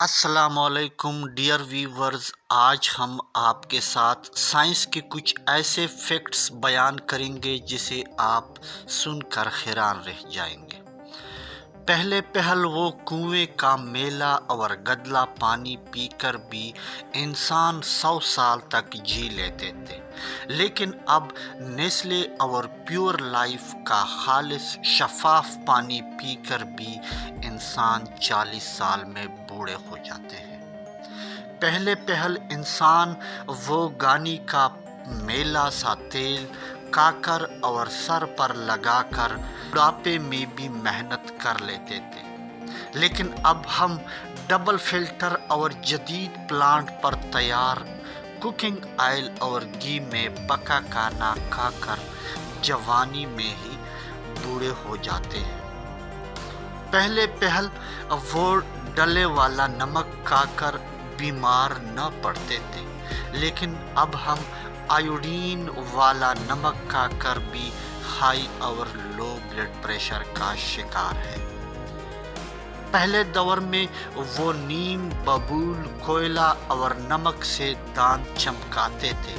السلام علیکم dear viewers, آج ہم آپ کے ساتھ سائنس کے کچھ ایسے فیکٹس بیان کریں گے جسے آپ سن کر حیران رہ جائیں گے۔ پہلے پہل وہ کنویں کا میلا اور گدلا پانی پی کر بھی انسان 100 سال تک جی لیتے تھے، لیکن اب نیسلے اور پیور لائف کا خالص شفاف پانی پی کر بھی انسان 40 سال میں بوڑھے ہو جاتے ہیں۔ پہلے پہل انسان وہ گانی کا میلا سا تیل کاکر اور سر پر لگا کر بڑھاپے میں بھی محنت کر لیتے تھے، لیکن اب ہم ڈبل فلٹر اور جدید پلانٹ پر تیار کوکنگ آئل اور گھی میں پکا کھانا کھا کر جوانی میں ہی بوڑھے ہو جاتے ہیں۔ پہلے پہل وہ ڈلے والا نمک کھا کر بیمار نہ پڑتے تھے، لیکن اب ہم آیوڈین والا نمک کھا کر بھی ہائی اور لو بلڈ پریشر کا شکار ہے۔ پہلے دور میں وہ نیم، ببول، کوئلہ اور نمک سے دانت چمکاتے تھے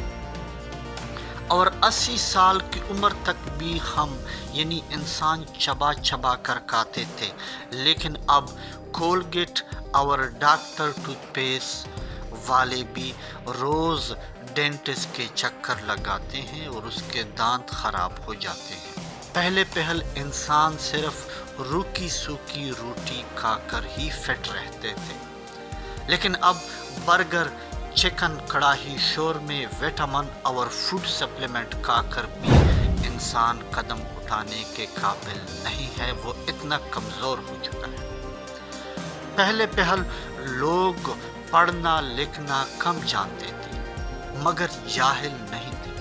اور 80 سال کی عمر تک بھی ہم یعنی انسان چبا چبا کر کھاتے تھے، لیکن اب کولگیٹ اور ڈاکٹر ٹوتھ پیسٹ والے بھی روز ڈینٹسٹ کے چکر لگاتے ہیں اور اس کے دانت خراب ہو جاتے ہیں۔ پہلے پہل انسان صرف روکھی سوکھی روٹی کھا کر ہی فٹ رہتے تھے، لیکن اب برگر، چکن، کڑاہی شورمے، وٹامن اور فوڈ سپلیمنٹ کھا کر بھی انسان قدم اٹھانے کے قابل نہیں ہے، وہ اتنا کمزور ہو چکا ہے۔ پہلے پہل لوگ پڑھنا لکھنا کم جانتے تھے مگر جاہل نہیں تھے،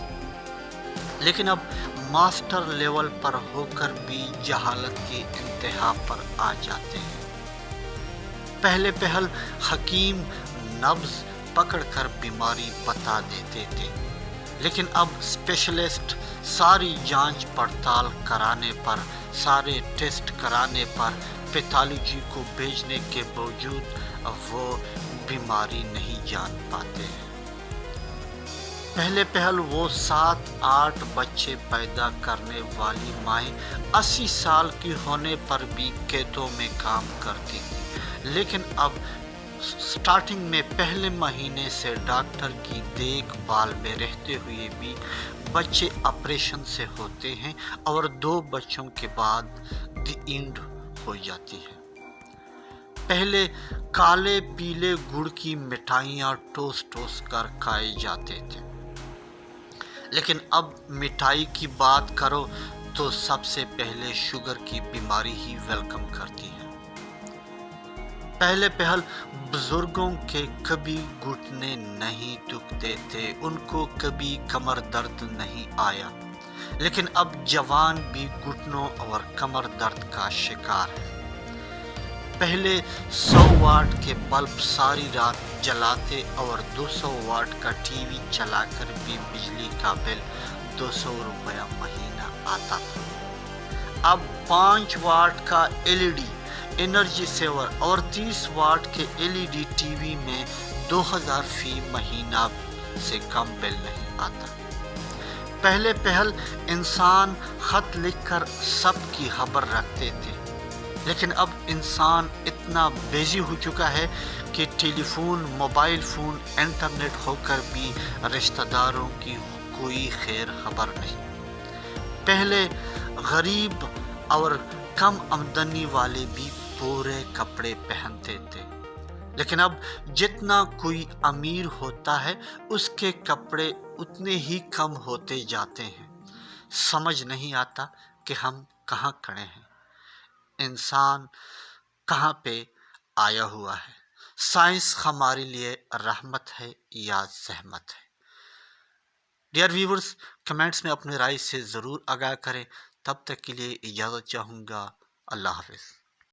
لیکن اب ماسٹر لیول پر ہو کر بھی جہالت کی انتہا پر آ جاتے ہیں۔ پہلے پہل حکیم نبض پکڑ کر بیماری بتا دیتے تھے، لیکن اب اسپیشلسٹ ساری جانچ پڑتال کرانے پر، سارے ٹیسٹ کرانے پر، پیتھالوجی کو بھیجنے کے باوجود وہ بیماری نہیں جان پاتے ہیں۔ پہلے پہل وہ 7-8 بچے پیدا کرنے والی مائیں 80 سال کی ہونے پر بھی کھیتوں میں کام کرتی تھیں، لیکن اب سٹارٹنگ میں پہلے مہینے سے ڈاکٹر کی دیکھ بھال میں رہتے ہوئے بھی بچے آپریشن سے ہوتے ہیں اور 2 بچوں کے بعد دی اینڈ ہو جاتی ہے۔ پہلے کالے پیلے گڑ کی مٹھائیاں ٹوس کر کھائے جاتے تھے، لیکن اب مٹھائی کی بات کرو تو سب سے پہلے شوگر کی بیماری ہی ویلکم کرتی ہے۔ پہلے پہل بزرگوں کے کبھی گھٹنے نہیں دکھتے تھے، ان کو کبھی کمر درد نہیں آیا، لیکن اب جوان بھی گھٹنوں اور کمر درد کا شکار ہے۔ پہلے 100 واٹ کے بلب ساری رات جلاتے اور 200 واٹ کا ٹی وی چلا کر بھی بجلی کا بل 200 روپیہ مہینہ آتا تھا۔ اب 5 واٹ کا LED انرجی سیور اور 30 واٹ کے LED ٹی وی میں 2000 فی مہینہ سے کم بل نہیں آتا۔ پہلے پہل انسان خط لکھ کر سب کی خبر رکھتے تھے، لیکن اب انسان اتنا بیزی ہو چکا ہے کہ ٹیلی فون، موبائل فون، انٹرنیٹ ہو کر بھی رشتہ داروں کی کوئی خیر خبر نہیں۔ پہلے غریب اور کم آمدنی والے بھی پورے کپڑے پہنتے تھے، لیکن اب جتنا کوئی امیر ہوتا ہے اس کے کپڑے اتنے ہی کم ہوتے جاتے ہیں۔ سمجھ نہیں آتا کہ ہم کہاں کھڑے ہیں، انسان کہاں پہ آیا ہوا ہے۔ سائنس ہمارے لیے رحمت ہے یا زحمت ہے؟ ڈیئر ویورز، کمنٹس میں اپنی رائے سے ضرور آگاہ کریں۔ تب تک کے لیے اجازت چاہوں گا۔ اللہ حافظ۔